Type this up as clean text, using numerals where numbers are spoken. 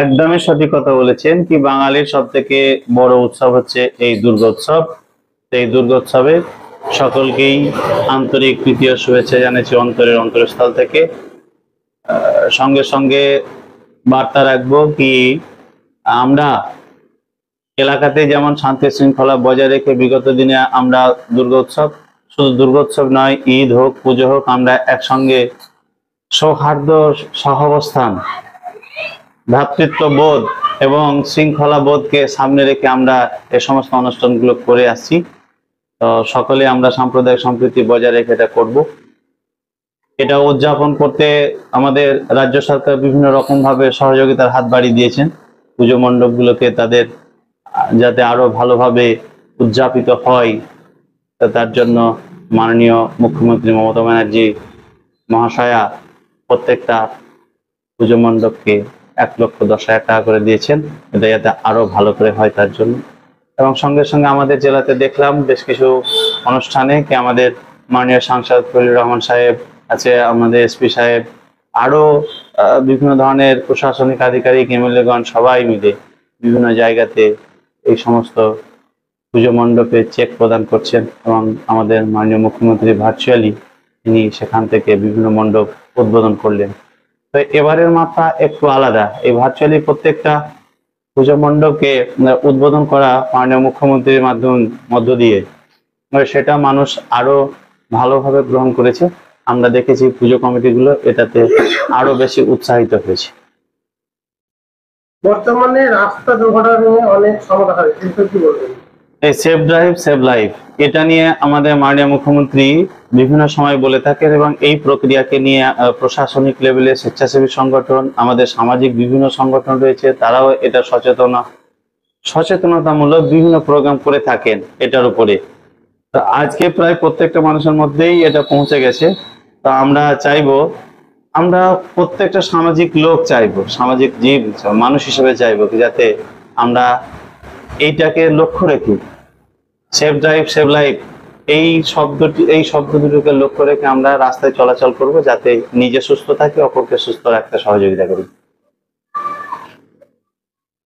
একদমই সঠিক কথা বলেছেন কি বাঙালির সব থেকে বড় উৎসব হচ্ছে এই দুর্গোৎসব। এই দুর্গোৎসবে সকলকেই আন্তরিক প্রীতি ও শুভেচ্ছা জানাচ্ছি অন্তরের অন্তরস্থল থেকে। সঙ্গে সঙ্গে বার্তা রাখবো কি আমরা এলাকাতে যেমন শান্তি শৃঙ্খলা বজায় রেখে বিগত দিনে আমরা দুর্গোৎসব, শুধু দুর্গোৎসব নয়, ঈদ হোক পুজো হোক, আমরা একসঙ্গে সৌহার্দ্য, সহাবস্থান, ভ্রাতৃত্ববোধ এবং শৃঙ্খলা বোধকে সামনে রেখে আমরা এই সমস্ত অনুষ্ঠানগুলো করে আসছি। তো সকলে আমরা সাম্প্রদায়িক সম্প্রীতি বজায় রেখে এটা করব। এটা উদযাপন করতে আমাদের রাজ্য সরকার বিভিন্ন রকম ভাবে সহযোগিতার হাত বাড়িয়ে দিয়েছেন। পুজো মণ্ডপগুলোকে তাদের যাতে আরো ভালোভাবে উদযাপিত হয় তার জন্য মাননীয় মুখ্যমন্ত্রী মমতা ব্যানার্জি মহাশয়া প্রত্যেকটা পুজো মণ্ডপকে 1,10,000 টাকা করে দিয়েছেন, এটা যাতে আরো ভালো করে হয় তার জন্য। এবং সঙ্গে সঙ্গে আমাদের জেলাতে দেখলাম বেশ কিছু অনুষ্ঠানে কি আমাদের মাননীয় সাংসদ ফজলুর রহমান সাহেব আছে, আমাদের এসপি সাহেব, আরো বিভিন্ন ধরনের প্রশাসনিক আধিকারিক, এমএলএগণ সবাই মিলে বিভিন্ন জায়গাতে এই সমস্ত পুজো মণ্ডপে চেক প্রদান করছেন এবং আমাদের মাননীয় মুখ্যমন্ত্রী ভার্চুয়ালি তিনি সেখান থেকে বিভিন্ন মণ্ডপ উদ্বোধন করলেন। তো এবারের মাত্রা একটু আলাদা, এই ভার্চুয়ালি প্রত্যেকটা পুজো মণ্ডপকে উদ্বোধন করা মাননীয় মুখ্যমন্ত্রীর মধ্য দিয়ে সেটা মানুষ আরো ভালোভাবে গ্রহণ করেছে। আমরা দেখেছি পুজো কমিটিগুলো এটাতে আরো বেশি উৎসাহিত হয়েছে। বর্তমানে রাস্তা দুর্ঘটনা নিয়ে অনেক সমস্যা হয়, কি বলবেন? এই সেফ ড্রাইভ সেভ লাইফ, এটা নিয়ে আমাদের মাননীয় মুখ্যমন্ত্রী বিভিন্ন সময় বলে থাকেন এবং এই প্রক্রিয়াকে নিয়ে প্রশাসনিক লেভেলে স্বেচ্ছাসেবী সংগঠন, আমাদের সামাজিক বিভিন্ন সংগঠন রয়েছে, তারাও এটা সচেতনতামূলক বিভিন্ন প্রোগ্রাম করে থাকেন এটার উপরে। তো আজকে প্রায় প্রত্যেকটা মানুষের মধ্যেই এটা পৌঁছে গেছে। তো আমরা চাইবো, আমরা প্রত্যেকটা সামাজিক লোক চাইবো, সামাজিক জীব মানুষ হিসেবে চাইবো যাতে আমরা এইটাকে লক্ষ্য রেখে সেফ ড্রাইভ সেভ লাইফ এই শব্দ দুটোকে লক্ষ্য রেখে আমরা রাস্তায় চলাচল করব, যাতে নিজে সুস্থ থাকি, অপরকে সুস্থ রাখতে সহযোগিতা করি।